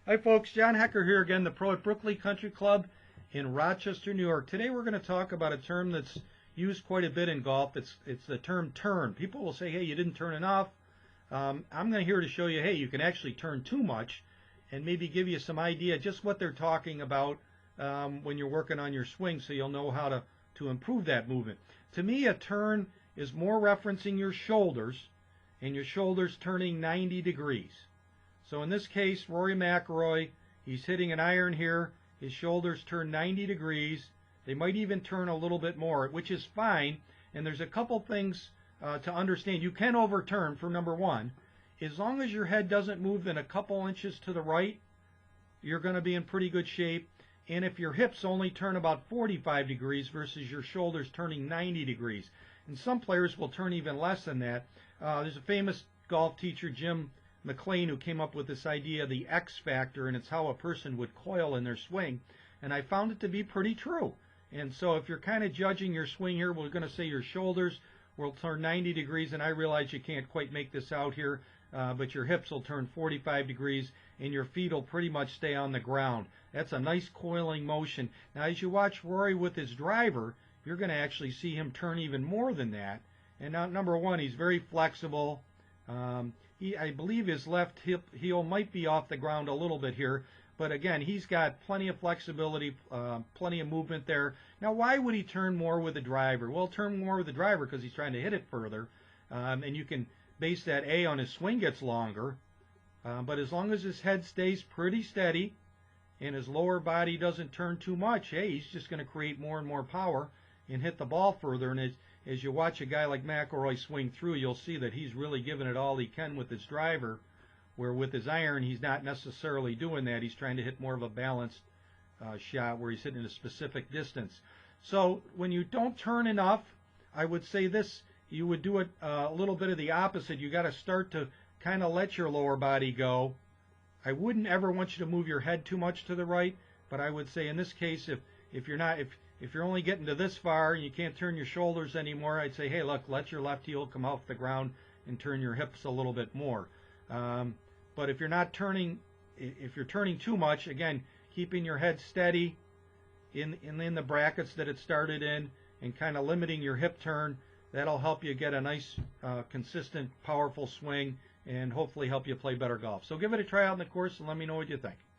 Hi folks, John Hecker here again, the pro at Brookley Country Club in Rochester, New York. Today we're going to talk about a term that's used quite a bit in golf. It's the term turn. People will say, hey, you didn't turn enough. I'm going to here to show you, hey, you can actually turn too much and maybe give you some idea just what they're talking about when you're working on your swing so you'll know how to improve that movement. To me, a turn is more referencing your shoulders and your shoulders turning 90 degrees. So in this case, Rory McIlroy, he's hitting an iron here. His shoulders turn 90 degrees. They might even turn a little bit more, which is fine. And there's a couple things to understand. You can overturn, for number one. As long as your head doesn't move in a couple inches to the right, you're going to be in pretty good shape. And if your hips only turn about 45 degrees versus your shoulders turning 90 degrees. And some players will turn even less than that. There's a famous golf teacher, Jim McLean, who came up with this idea, the X factor, and it's how a person would coil in their swing. And I found it to be pretty true. And so if you're kind of judging your swing here, we're going to say your shoulders will turn 90 degrees, and I realize you can't quite make this out here, but your hips will turn 45 degrees, and your feet will pretty much stay on the ground. That's a nice coiling motion. Now, as you watch Rory with his driver, you're going to actually see him turn even more than that. And now, number one, he's very flexible. I believe his left heel might be off the ground a little bit here, but again, he's got plenty of flexibility, plenty of movement there. Now, why would he turn more with the driver? Well, turn more with the driver because he's trying to hit it further, and you can base that A on his swing gets longer, but as long as his head stays pretty steady and his lower body doesn't turn too much, hey, he's just going to create more and more power and hit the ball further. And as you watch a guy like McIlroy swing through, you'll see that he's really giving it all he can with his driver, where with his iron, he's not necessarily doing that. He's trying to hit more of a balanced shot where he's hitting a specific distance. So when you don't turn enough, I would say this, you would do it a little bit of the opposite. You got to start to kind of let your lower body go. I wouldn't ever want you to move your head too much to the right, but I would say in this case, if you're only getting to this far and you can't turn your shoulders anymore, I'd say, hey, look, let your left heel come off the ground and turn your hips a little bit more. But if you're not turning, if you're turning too much, again, keeping your head steady in the brackets that it started in and kind of limiting your hip turn, that'll help you get a nice, consistent, powerful swing and hopefully help you play better golf. So give it a try out in the course and let me know what you think.